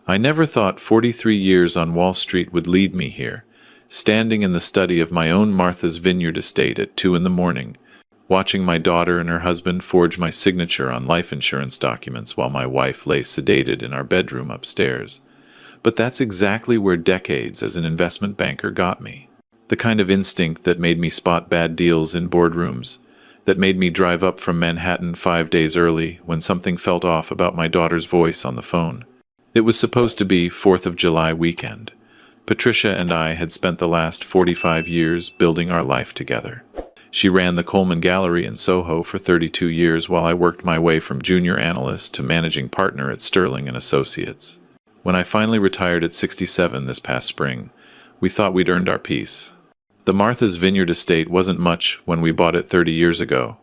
I never thought 43 years on Wall Street would lead me here, standing in the study of my own Martha's Vineyard estate at 2 in the morning, watching my daughter and her husband forge my signature on life insurance documents while my wife lay sedated in our bedroom upstairs. But that's exactly where decades as an investment banker got me. The kind of instinct that made me spot bad deals in boardrooms, that made me drive up from Manhattan 5 days early when something felt off about my daughter's voice on the phone. It was supposed to be 4th of July weekend. Patricia and I had spent the last 45 years building our life together. She ran the Coleman Gallery in Soho for 32 years while I worked my way from junior analyst to managing partner at Sterling & Associates. When I finally retired at 67 this past spring, we thought we'd earned our peace. The Martha's Vineyard estate wasn't much when we bought it 30 years ago.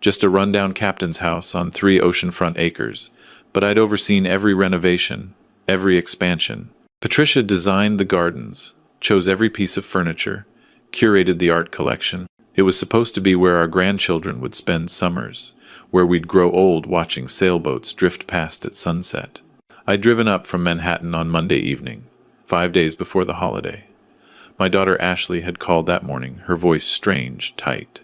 Just a rundown captain's house on 3 oceanfront acres, but I'd overseen every renovation, every expansion. Patricia designed the gardens, chose every piece of furniture, curated the art collection. It was supposed to be where our grandchildren would spend summers, where we'd grow old watching sailboats drift past at sunset. I'd driven up from Manhattan on Monday evening, 5 days before the holiday. My daughter Ashley had called that morning, her voice strange, tight.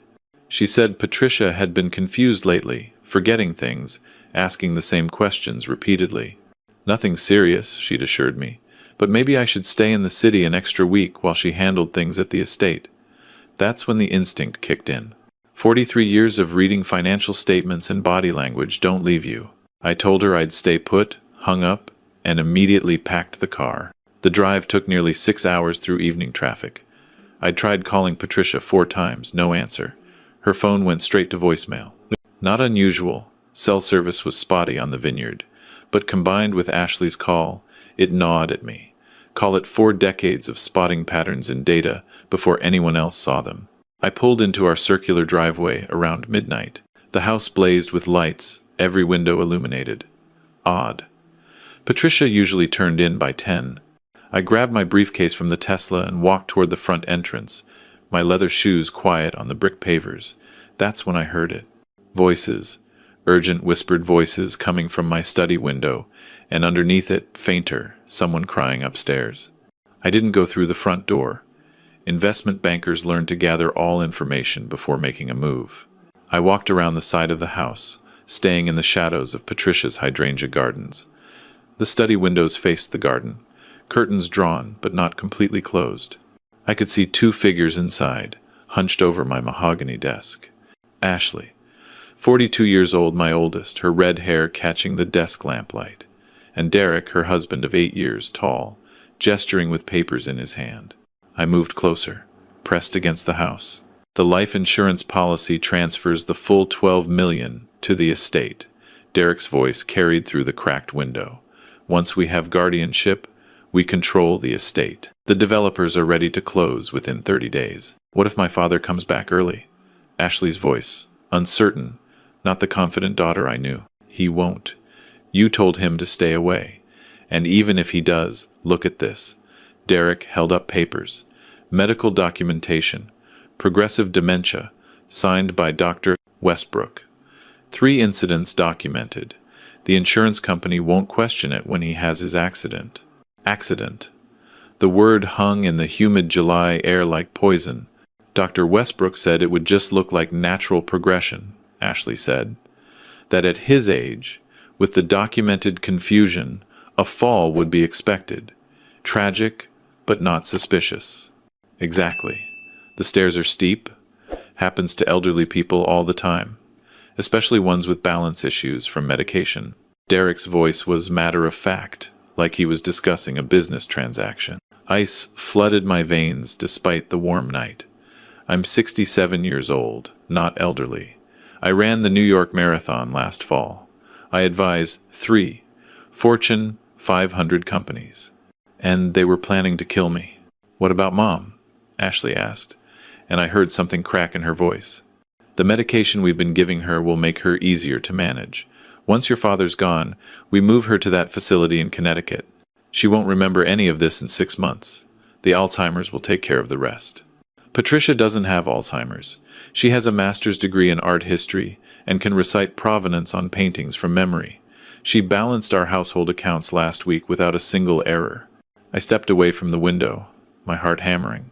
She said Patricia had been confused lately, forgetting things, asking the same questions repeatedly. Nothing serious, she'd assured me, but maybe I should stay in the city an extra week while she handled things at the estate. That's when the instinct kicked in. 43 years of reading financial statements and body language don't leave you. I told her I'd stay put, hung up, and immediately packed the car. The drive took nearly 6 hours through evening traffic. I'd tried calling Patricia 4 times, no answer. Her phone went straight to voicemail. Not unusual. Cell service was spotty on the vineyard, but combined with Ashley's call, it gnawed at me. Call it 4 decades of spotting patterns in data before anyone else saw them. I pulled into our circular driveway around midnight. The house blazed with lights, every window illuminated. Odd. Patricia usually turned in by 10. I grabbed my briefcase from the Tesla and walked toward the front entrance, my leather shoes quiet on the brick pavers. That's when I heard it. Voices. Urgent whispered voices coming from my study window, and underneath it, fainter, someone crying upstairs. I didn't go through the front door. Investment bankers learn to gather all information before making a move. I walked around the side of the house, staying in the shadows of Patricia's hydrangea gardens. The study windows faced the garden, curtains drawn but not completely closed. I could see 2 figures inside, hunched over my mahogany desk. Ashley, 42 years old, my oldest, her red hair catching the desk lamplight, and Derek, her husband of 8 years, tall, gesturing with papers in his hand. I moved closer, pressed against the house. The life insurance policy transfers the full $12 million to the estate. Derek's voice carried through the cracked window. Once we have guardianship, we control the estate. The developers are ready to close within 30 days. What if my father comes back early? Ashley's voice, uncertain, not the confident daughter I knew. He won't. You told him to stay away. And even if he does, look at this. Derek held up papers. Medical documentation. Progressive dementia. Signed by Dr. Westbrook. 3 incidents documented. The insurance company won't question it when he has his accident. Accident. The word hung in the humid July air like poison. Dr. Westbrook said it would just look like natural progression, Ashley said. That at his age, with the documented confusion, a fall would be expected. Tragic, but not suspicious. Exactly. The stairs are steep. Happens to elderly people all the time, especially ones with balance issues from medication. Derek's voice was matter-of-fact, like he was discussing a business transaction. Ice flooded my veins despite the warm night. I'm 67 years old, not elderly. I ran the New York Marathon last fall. I advised 3 Fortune 500 companies. And they were planning to kill me. What about Mom? Ashley asked, and I heard something crack in her voice. The medication we've been giving her will make her easier to manage. Once your father's gone, we move her to that facility in Connecticut. She won't remember any of this in 6 months. The Alzheimer's will take care of the rest. Patricia doesn't have Alzheimer's. She has a master's degree in art history and can recite provenance on paintings from memory. She balanced our household accounts last week without a single error. I stepped away from the window, my heart hammering.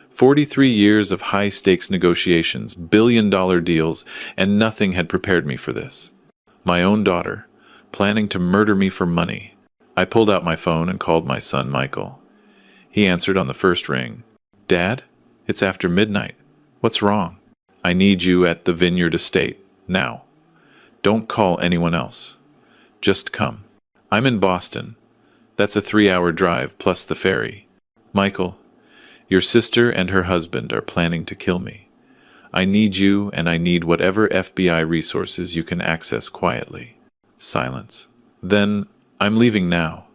43 years of high-stakes negotiations, billion-dollar deals, and nothing had prepared me for this. My own daughter, planning to murder me for money. I pulled out my phone and called my son, Michael. He answered on the first ring. "Dad, it's after midnight. What's wrong?" "I need you at the Vineyard Estate, now. Don't call anyone else. Just come." "I'm in Boston. That's a 3-hour drive plus the ferry." "Michael, your sister and her husband are planning to kill me. I need you, and I need whatever FBI resources you can access quietly." Silence. "Then, I'm leaving now.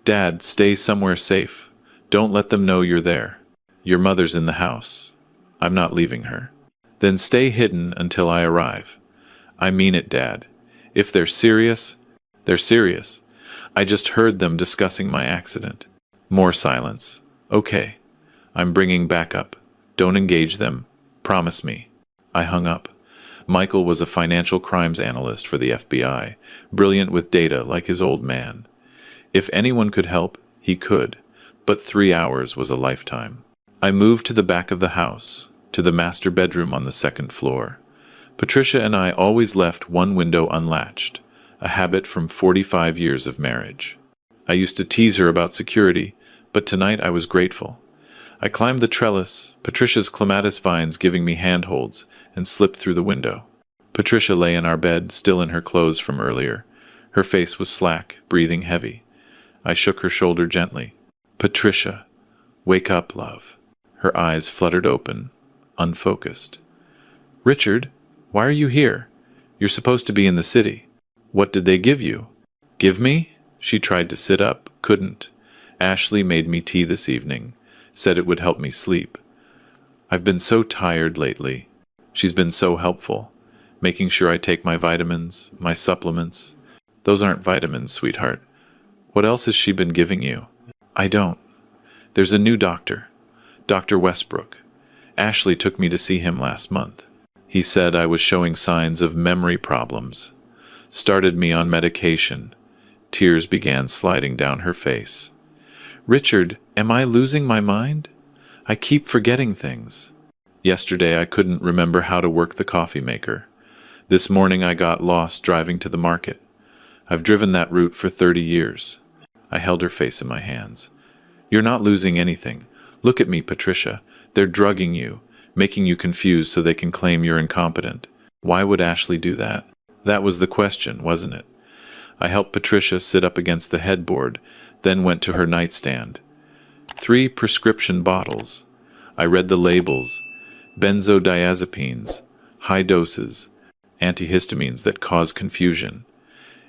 Dad, stay somewhere safe. Don't let them know you're there. Your mother's in the house. I'm not leaving her." "Then stay hidden until I arrive." "I mean it, Dad. If they're serious, they're serious. I just heard them discussing my accident." More silence. "Okay. I'm bringing backup. Don't engage them. Promise me." I hung up. Michael was a financial crimes analyst for the FBI, brilliant with data like his old man. If anyone could help, he could, but 3 hours was a lifetime. I moved to the back of the house, to the master bedroom on the second floor. Patricia and I always left one window unlatched, a habit from 45 years of marriage. I used to tease her about security, but tonight I was grateful. I climbed the trellis, Patricia's clematis vines giving me handholds, and slipped through the window. Patricia lay in our bed, still in her clothes from earlier. Her face was slack, breathing heavy. I shook her shoulder gently. "Patricia, wake up, love." Her eyes fluttered open, unfocused. "Richard, why are you here? You're supposed to be in the city. What did they give you?" "Give me?" She tried to sit up, couldn't. "Ashley made me tea this evening. Said it would help me sleep. I've been so tired lately. She's been so helpful, making sure I take my vitamins, my supplements." "Those aren't vitamins, sweetheart. What else has she been giving you?" "I don't. There's a new doctor, Dr. Westbrook. Ashley took me to see him last month. He said I was showing signs of memory problems. Started me on medication." Tears began sliding down her face. "Richard, am I losing my mind? I keep forgetting things. Yesterday I couldn't remember how to work the coffee maker. This morning I got lost driving to the market. I've driven that route for 30 years. I held her face in my hands. "You're not losing anything. Look at me, Patricia. They're drugging you, making you confused so they can claim you're incompetent. Why would Ashley do that?" That was the question, wasn't it? I helped Patricia sit up against the headboard, then went to her nightstand. 3 prescription bottles. I read the labels. Benzodiazepines, high doses, antihistamines that cause confusion,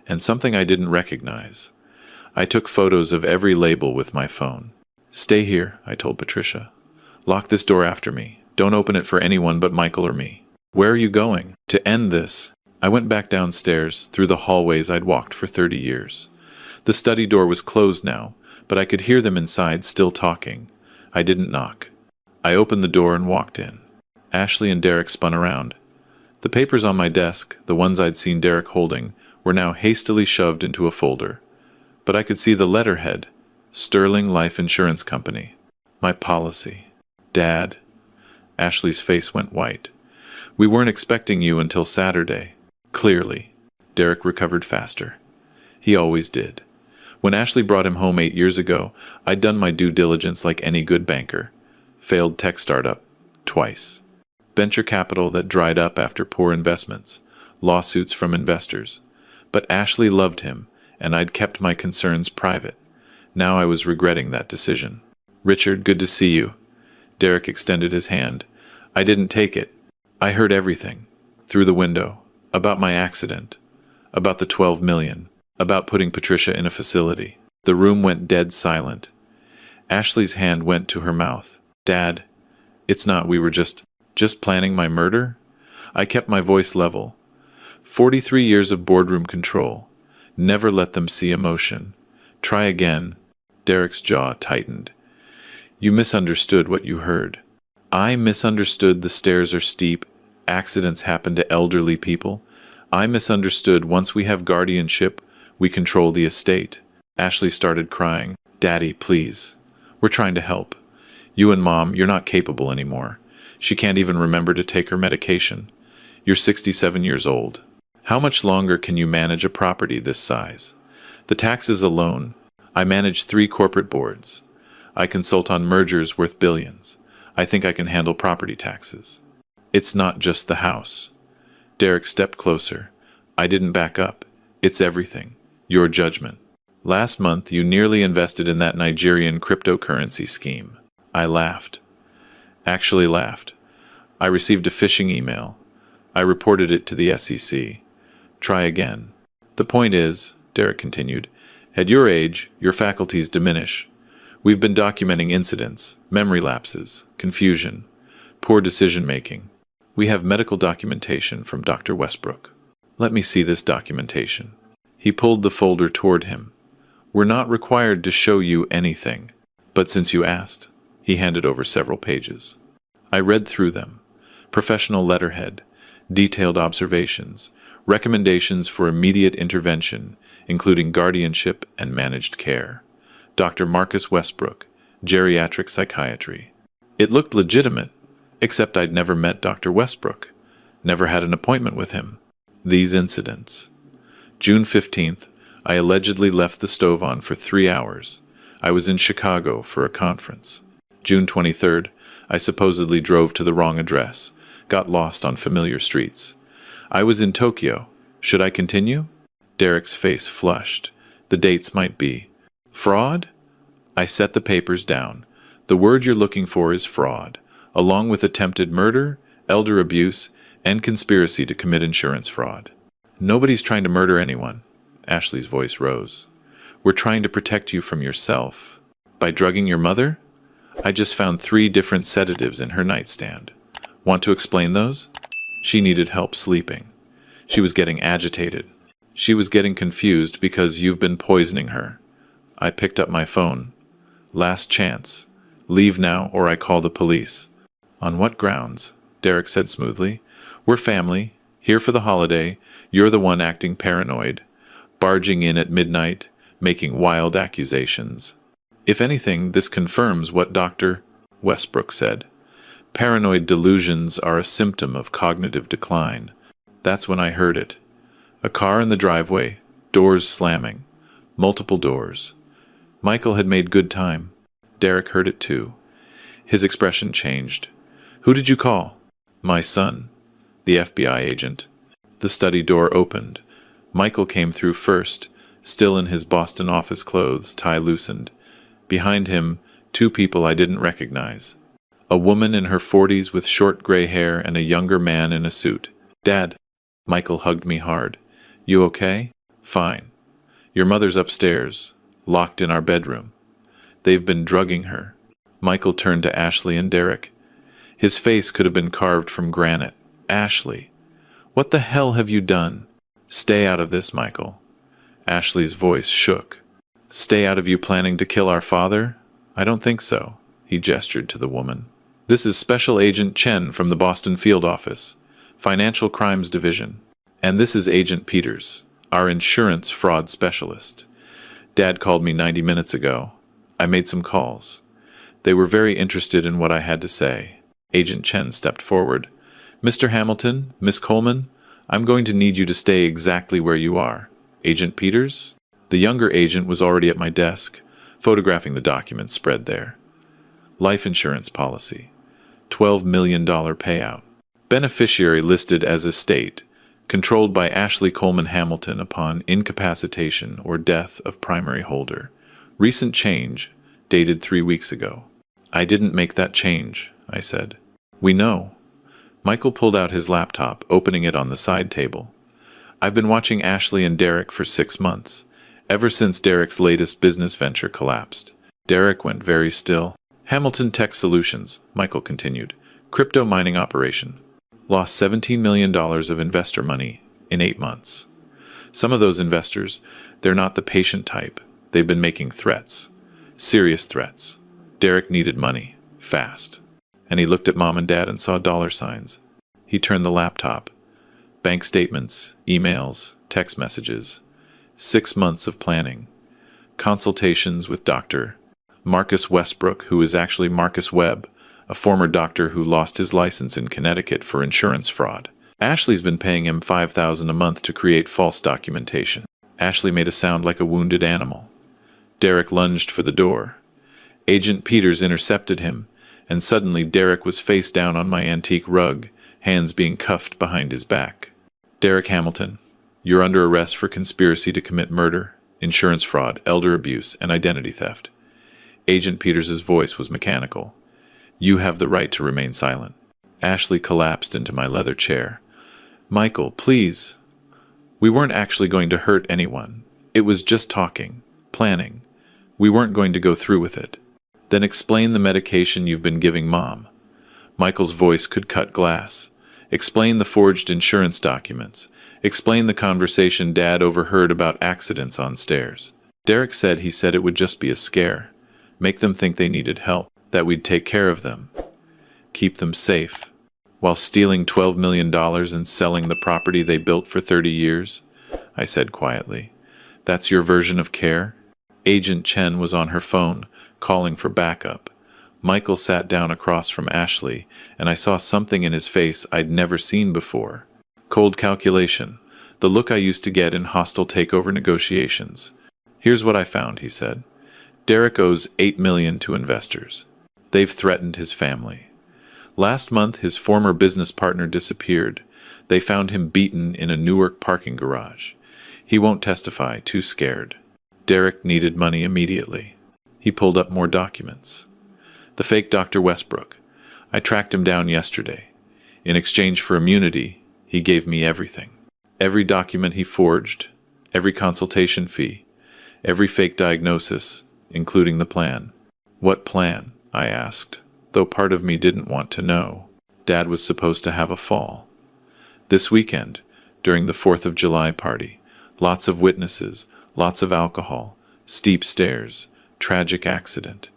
and something I didn't recognize. I took photos of every label with my phone. "Stay here," I told Patricia. "Lock this door after me. Don't open it for anyone but Michael or me." "Where are you going?" "To end this." I went back downstairs, through the hallways I'd walked for 30 years. The study door was closed now, but I could hear them inside still talking. I didn't knock. I opened the door and walked in. Ashley and Derek spun around. The papers on my desk, the ones I'd seen Derek holding, were now hastily shoved into a folder. But I could see the letterhead, Sterling Life Insurance Company. My policy. "Dad." Ashley's face went white. "We weren't expecting you until Saturday." Clearly. Derek recovered faster. He always did. When Ashley brought him home 8 years ago, I'd done my due diligence like any good banker. Failed tech startup. Twice. Venture capital that dried up after poor investments. Lawsuits from investors. But Ashley loved him, and I'd kept my concerns private. Now I was regretting that decision. "Richard, good to see you." Derek extended his hand. I didn't take it. I heard everything. Through the window. About my accident. About the 12 million. About putting Patricia in a facility. The room went dead silent. Ashley's hand went to her mouth. "Dad, it's not we were just planning my murder?" I kept my voice level. 43 years of boardroom control. Never let them see emotion. Try again. Derek's jaw tightened. "You misunderstood what you heard." I misunderstood the stairs are steep, accidents happen to elderly people. I misunderstood once we have guardianship, We control the estate. Ashley started crying. Daddy, please. We're trying to help. You and Mom, you're not capable anymore. She can't even remember to take her medication. You're 67 years old. How much longer can you manage a property this size? The taxes alone. I manage 3 corporate boards. I consult on mergers worth billions. I think I can handle property taxes. It's not just the house. Derek stepped closer. I didn't back up. It's everything. Your judgment. Last month, you nearly invested in that Nigerian cryptocurrency scheme. I laughed. Actually laughed. I received a phishing email. I reported it to the SEC. Try again. The point is, Derek continued, at your age, your faculties diminish. We've been documenting incidents, memory lapses, confusion, poor decision-making. We have medical documentation from Dr. Westbrook. Let me see this documentation. He pulled the folder toward him. We're not required to show you anything, but since you asked, he handed over several pages. I read through them. Professional letterhead, detailed observations, recommendations for immediate intervention, including guardianship and managed care. Dr. Marcus Westbrook, geriatric psychiatry. It looked legitimate, except I'd never met Dr. Westbrook, never had an appointment with him. These incidents. June 15th, I allegedly left the stove on for 3 hours. I was in Chicago for a conference. June 23rd, I supposedly drove to the wrong address, got lost on familiar streets. I was in Tokyo. Should I continue? Derek's face flushed. The dates might be. Fraud? I set the papers down. The word you're looking for is fraud, along with attempted murder, elder abuse, and conspiracy to commit insurance fraud. Nobody's trying to murder anyone. Ashley's voice rose. We're trying to protect you from yourself. By drugging your mother? I just found 3 different sedatives in her nightstand. Want to explain those? She needed help sleeping. She was getting agitated. She was getting confused because you've been poisoning her. I picked up my phone. Last chance. Leave now or I call the police. On what grounds? Derek said smoothly. We're family. Here for the holiday. You're the one acting paranoid. Barging in at midnight, making wild accusations. If anything, this confirms what Dr. Westbrook said. Paranoid delusions are a symptom of cognitive decline. That's when I heard it. A car in the driveway, doors slamming, multiple doors. Michael had made good time. Derek heard it too. His expression changed. Who did you call? My son, the FBI agent. The study door opened. Michael came through first, still in his Boston office clothes, tie loosened. Behind him, 2 people I didn't recognize. A woman in her 40s with short gray hair and a younger man in a suit. Dad. Michael hugged me hard. You okay? Fine. Your mother's upstairs, locked in our bedroom. They've been drugging her. Michael turned to Ashley and Derek. His face could have been carved from granite. Ashley. What the hell have you done? Stay out of this, Michael. Ashley's voice shook. Stay out of you planning to kill our father? I don't think so. He gestured to the woman. This is Special Agent Chen from the Boston Field Office, Financial Crimes Division. And this is Agent Peters, our insurance fraud specialist. Dad called me 90 minutes ago. I made some calls. They were very interested in what I had to say. Agent Chen stepped forward. Mr. Hamilton, Miss Coleman, I'm going to need you to stay exactly where you are. Agent Peters? The younger agent was already at my desk, photographing the documents spread there. Life insurance policy. $12 million payout. Beneficiary listed as estate, controlled by Ashley Coleman Hamilton upon incapacitation or death of primary holder. Recent change, dated 3 weeks ago. I didn't make that change, I said. We know. Michael pulled out his laptop, opening it on the side table. I've been watching Ashley and Derek for 6 months, ever since Derek's latest business venture collapsed. Derek went very still. Hamilton Tech Solutions, Michael continued. Crypto mining operation. Lost $17 million of investor money in 8 months. Some of those investors, they're not the patient type. They've been making threats. Serious threats. Derek needed money. Fast. And he looked at Mom and Dad and saw dollar signs. He turned the laptop. Bank statements, emails, text messages. 6 months of planning. Consultations with Dr. Marcus Westbrook, who is actually Marcus Webb, a former doctor who lost his license in Connecticut for insurance fraud. Ashley's been paying him $5,000 a month to create false documentation. Ashley made a sound like a wounded animal. Derek lunged for the door. Agent Peters intercepted him, and suddenly Derek was face down on my antique rug, hands being cuffed behind his back. Derek Hamilton, you're under arrest for conspiracy to commit murder, insurance fraud, elder abuse, and identity theft. Agent Peters' voice was mechanical. You have the right to remain silent. Ashley collapsed into my leather chair. Michael, please. We weren't actually going to hurt anyone. It was just talking, planning. We weren't going to go through with it. Then explain the medication you've been giving Mom. Michael's voice could cut glass. Explain the forged insurance documents. Explain the conversation Dad overheard about accidents on stairs. Derek said it would just be a scare. Make them think they needed help, that we'd take care of them. Keep them safe. While stealing $12 million and selling the property they built for 30 years, I said quietly. That's your version of care? Agent Chen was on her phone, calling for backup. Michael sat down across from Ashley, and I saw something in his face I'd never seen before. Cold calculation, the look I used to get in hostile takeover negotiations. Here's what I found, he said. Derek owes $8 million to investors. They've threatened his family. Last month, his former business partner disappeared. They found him beaten in a Newark parking garage. He won't testify, too scared. Derek needed money immediately. He pulled up more documents. The fake Dr. Westbrook. I tracked him down yesterday. In exchange for immunity, he gave me everything. Every document he forged, every consultation fee, every fake diagnosis, including the plan. What plan? I asked, though part of me didn't want to know. Dad was supposed to have a fall. This weekend, during the 4th of July party, lots of witnesses, lots of alcohol, steep stairs, tragic accident.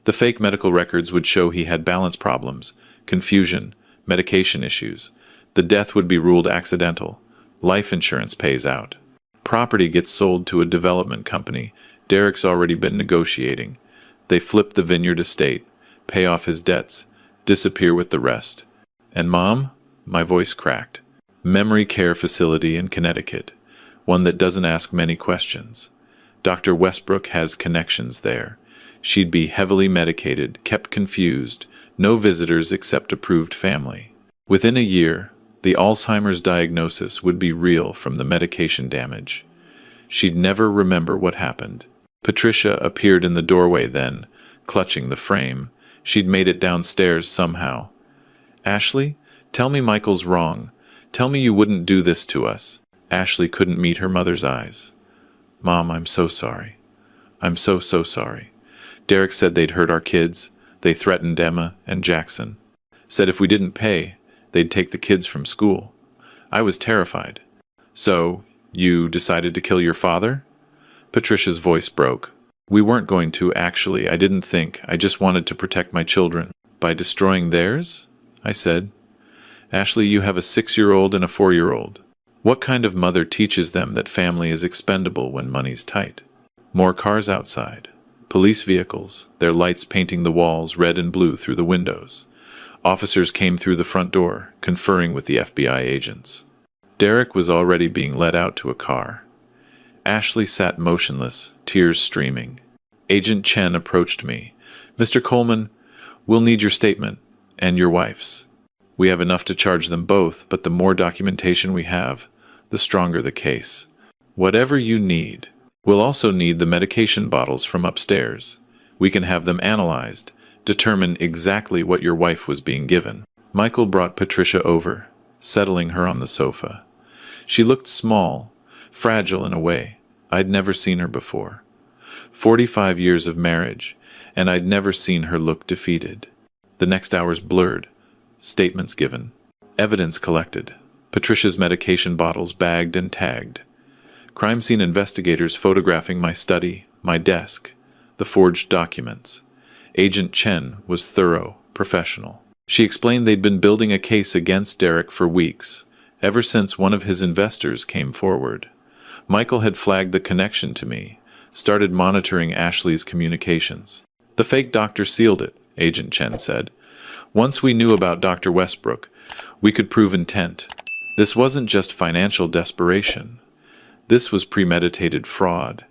The fake medical records would show he had balance problems, confusion, medication issues. The death would be ruled accidental. Life insurance pays out. Property gets sold to a development company. Derek's already been negotiating. They flip the vineyard estate, pay off his debts, disappear with the rest. And Mom? My voice cracked. Memory care facility in Connecticut. One that doesn't ask many questions. Dr. Westbrook has connections there. She'd be heavily medicated, kept confused, no visitors except approved family. Within a year, the Alzheimer's diagnosis would be real from the medication damage. She'd never remember what happened. Patricia appeared in the doorway then, clutching the frame. She'd made it downstairs somehow. Ashley, tell me Michael's wrong. Tell me you wouldn't do this to us. Ashley couldn't meet her mother's eyes. Mom, I'm so sorry. I'm so sorry. Derek said they'd hurt our kids. They threatened Emma and Jackson. Said if we didn't pay, they'd take the kids from school. I was terrified. So, you decided to kill your father? Patricia's voice broke. We weren't going to, actually. I didn't think. I just wanted to protect my children. By destroying theirs? I said. Ashley, you have a 6-year-old and a 4-year-old. What kind of mother teaches them that family is expendable when money's tight? More cars outside. Police vehicles, their lights painting the walls red and blue through the windows. Officers came through the front door, conferring with the FBI agents. Derek was already being led out to a car. Ashley sat motionless, tears streaming. Agent Chen approached me. Mr. Coleman, we'll need your statement, and your wife's. We have enough to charge them both, but the more documentation we have, the stronger the case. Whatever you need. We'll also need the medication bottles from upstairs. We can have them analyzed, determine exactly what your wife was being given. Michael brought Patricia over, settling her on the sofa. She looked small, fragile in a way. I'd never seen her before. 45 years of marriage, and I'd never seen her look defeated. The next hours blurred. Statements given. Evidence collected. Patricia's medication bottles bagged and tagged. Crime scene investigators photographing my study, my desk, the forged documents. Agent Chen was thorough, professional. She explained they'd been building a case against Derek for weeks, ever since one of his investors came forward. Michael had flagged the connection to me, started monitoring Ashley's communications. The fake doctor sealed it, Agent Chen said. Once we knew about Dr. Westbrook, we could prove intent. This wasn't just financial desperation. This was premeditated fraud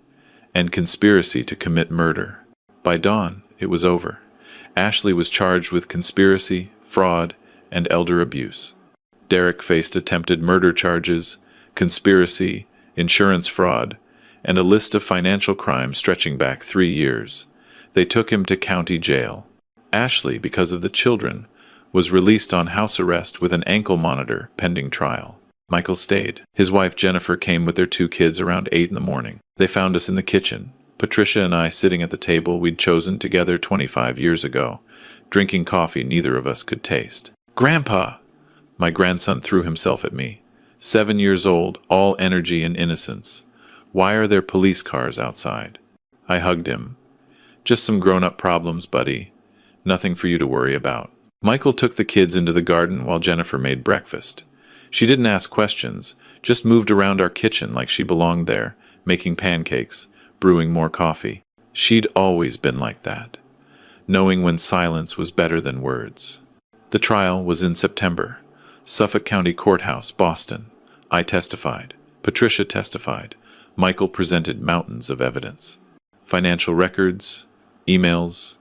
and conspiracy to commit murder. By dawn, it was over. Ashley was charged with conspiracy, fraud, and elder abuse. Derek faced attempted murder charges, conspiracy, insurance fraud, and a list of financial crimes stretching back 3 years. They took him to county jail. Ashley, because of the children, was released on house arrest with an ankle monitor pending trial. Michael stayed. His wife Jennifer came with their 2 kids around 8 in the morning. They found us in the kitchen, Patricia and I sitting at the table we'd chosen together 25 years ago, drinking coffee neither of us could taste. "Grandpa!" My grandson threw himself at me. 7 years old, all energy and innocence. "Why are there police cars outside?" I hugged him. "Just some grown-up problems, buddy. Nothing for you to worry about." Michael took the kids into the garden while Jennifer made breakfast. She didn't ask questions, just moved around our kitchen like she belonged there, making pancakes, brewing more coffee. She'd always been like that, knowing when silence was better than words. The trial was in September. Suffolk County Courthouse, Boston. I testified. Patricia testified. Michael presented mountains of evidence. Financial records, emails,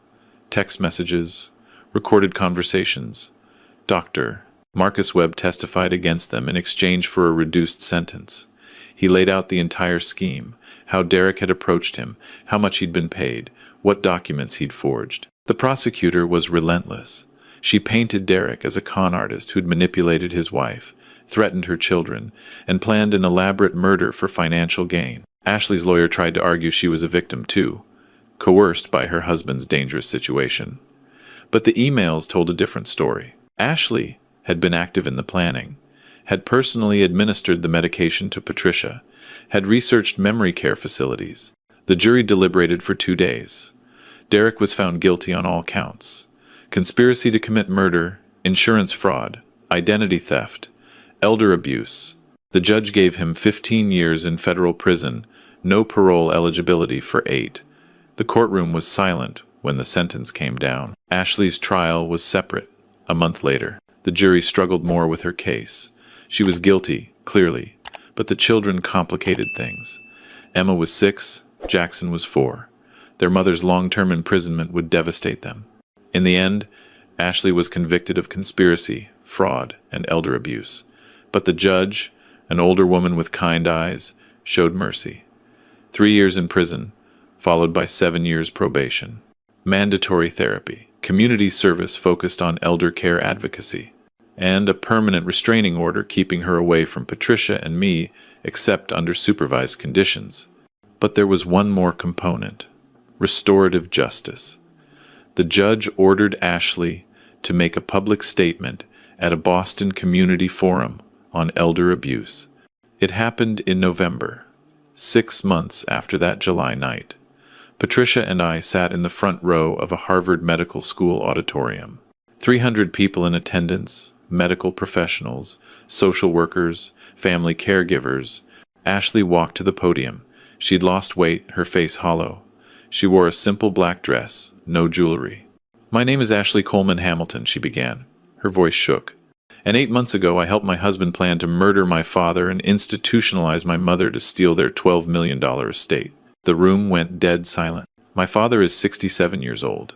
text messages, recorded conversations. Dr. Marcus Webb testified against them in exchange for a reduced sentence. He laid out the entire scheme, how Derek had approached him, how much he'd been paid, what documents he'd forged. The prosecutor was relentless. She painted Derek as a con artist who'd manipulated his wife, threatened her children, and planned an elaborate murder for financial gain. Ashley's lawyer tried to argue she was a victim too, coerced by her husband's dangerous situation. But the emails told a different story. Ashley had been active in the planning, had personally administered the medication to Patricia, had researched memory care facilities. The jury deliberated for 2 days. Derek was found guilty on all counts: conspiracy to commit murder, insurance fraud, identity theft, elder abuse. The judge gave him 15 years in federal prison, no parole eligibility for 8. The courtroom was silent when the sentence came down. Ashley's trial was separate, a month later. The jury struggled more with her case. She was guilty, clearly, but the children complicated things. Emma was 6, Jackson was 4. Their mother's long-term imprisonment would devastate them. In the end, Ashley was convicted of conspiracy, fraud, and elder abuse. But the judge, an older woman with kind eyes, showed mercy. 3 years in prison, followed by 7 years probation. Mandatory therapy, community service focused on elder care advocacy, and a permanent restraining order keeping her away from Patricia and me except under supervised conditions. But there was one more component: restorative justice. The judge ordered Ashley to make a public statement at a Boston community forum on elder abuse. It happened in November, 6 months after that July night. Patricia and I sat in the front row of a Harvard Medical School auditorium. 300 people in attendance, medical professionals, social workers, family caregivers. Ashley walked to the podium. She'd lost weight, her face hollow. She wore a simple black dress, no jewelry. "My name is Ashley Coleman Hamilton," she began. Her voice shook. "And 8 months ago, I helped my husband plan to murder my father and institutionalize my mother to steal their $12 million estate." The room went dead silent. My father is 67 years old.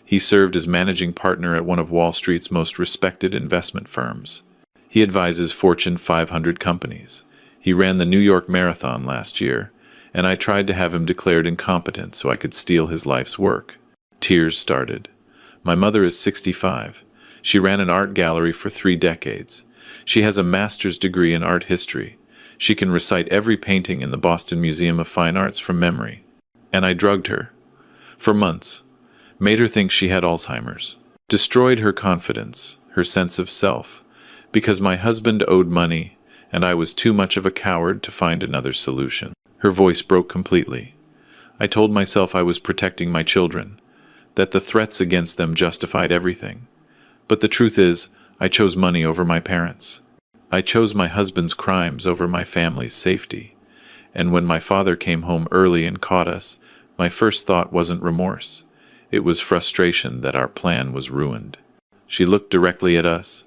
He served as managing partner at one of Wall Street's most respected investment firms. He advises Fortune 500 companies. He ran the New York Marathon last year, and I tried to have him declared incompetent so I could steal his life's work. Tears started. My mother is 65. She ran an art gallery for 3 decades. She has a master's degree in art history. She can recite every painting in the Boston Museum of Fine Arts from memory. And I drugged her. For months. Made her think she had Alzheimer's. Destroyed her confidence, her sense of self, because my husband owed money, and I was too much of a coward to find another solution. Her voice broke completely. I told myself I was protecting my children, that the threats against them justified everything. But the truth is, I chose money over my parents. I chose my husband's crimes over my family's safety. And when my father came home early and caught us, my first thought wasn't remorse. It was frustration that our plan was ruined. She looked directly at us.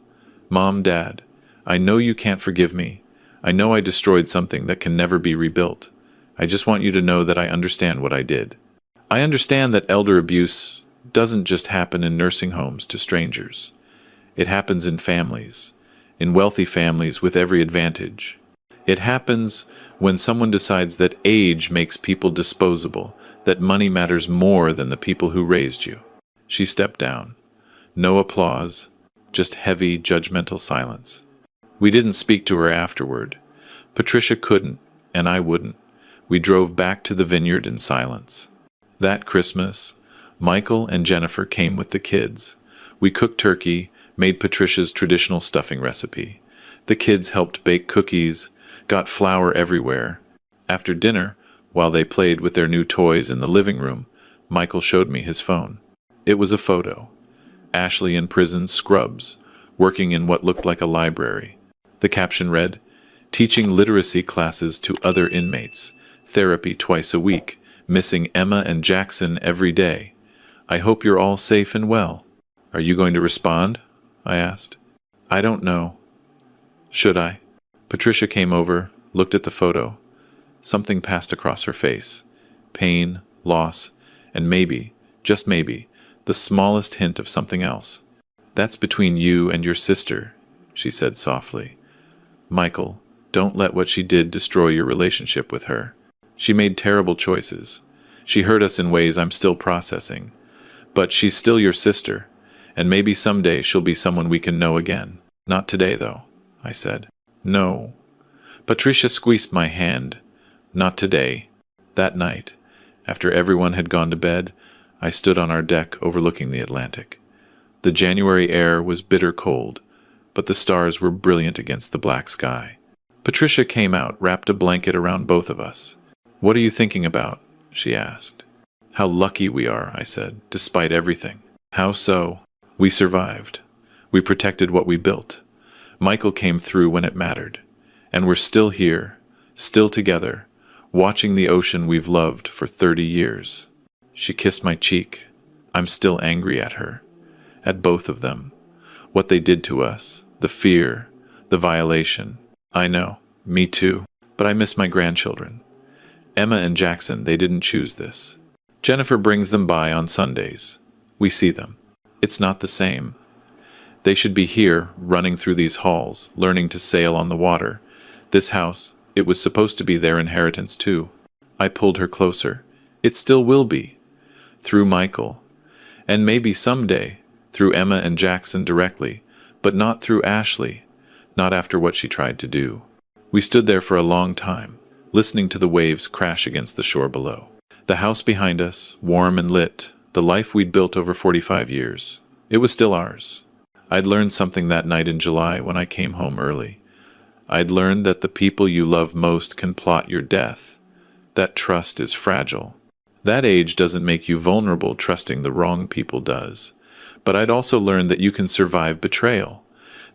Mom, Dad, I know you can't forgive me. I know I destroyed something that can never be rebuilt. I just want you to know that I understand what I did. I understand that elder abuse doesn't just happen in nursing homes to strangers. It happens in families, in wealthy families with every advantage. It happens when someone decides that age makes people disposable, that money matters more than the people who raised you. She stepped down. No applause, just heavy, judgmental silence. We didn't speak to her afterward. Patricia couldn't, and I wouldn't. We drove back to the vineyard in silence. That Christmas, Michael and Jennifer came with the kids. We cooked turkey, made Patricia's traditional stuffing recipe. The kids helped bake cookies, got flour everywhere. After dinner, while they played with their new toys in the living room, Michael showed me his phone. It was a photo. Ashley in prison scrubs, working in what looked like a library. The caption read, "Teaching literacy classes to other inmates. Therapy twice a week. Missing Emma and Jackson every day. I hope you're all safe and well." "Are you going to respond?" I asked. "I don't know. Should I?" Patricia came over, looked at the photo. Something passed across her face. Pain, loss, and maybe, just maybe, the smallest hint of something else. "That's between you and your sister," she said softly. "Michael, don't let what she did destroy your relationship with her. She made terrible choices. She hurt us in ways I'm still processing. But she's still your sister, and maybe someday she'll be someone we can know again. Not today, though," I said. "No." Patricia squeezed my hand. "Not today." That night, after everyone had gone to bed, I stood on our deck overlooking the Atlantic. The January air was bitter cold, but the stars were brilliant against the black sky. Patricia came out, wrapped a blanket around both of us. "What are you thinking about?" she asked. "How lucky we are," I said, "despite everything." "How so?" "We survived. We protected what we built. Michael came through when it mattered. And we're still here, still together, watching the ocean we've loved for 30 years. She kissed my cheek. I'm still angry at her. At both of them. What they did to us. The fear. The violation. I know. Me too. But I miss my grandchildren. Emma and Jackson, they didn't choose this. Jennifer brings them by on Sundays. We see them. It's not the same. They should be here, running through these halls, learning to sail on the water. This house, it was supposed to be their inheritance too. I pulled her closer. It still will be. Through Michael. And maybe someday, through Emma and Jackson directly, but not through Ashley, not after what she tried to do. We stood there for a long time, listening to the waves crash against the shore below. The house behind us, warm and lit, the life we'd built over 45 years. It was still ours. I'd learned something that night in July when I came home early. I'd learned that the people you love most can plot your death. That trust is fragile. That age doesn't make you vulnerable, trusting the wrong people does. But I'd also learned that you can survive betrayal,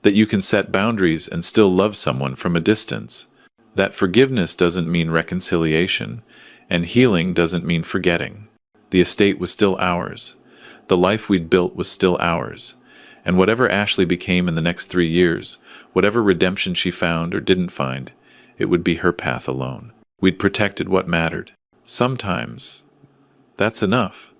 that you can set boundaries and still love someone from a distance, that forgiveness doesn't mean reconciliation, and healing doesn't mean forgetting. The estate was still ours. The life we'd built was still ours. And whatever Ashley became in the next 3 years, whatever redemption she found or didn't find, it would be her path alone. We'd protected what mattered. Sometimes, that's enough.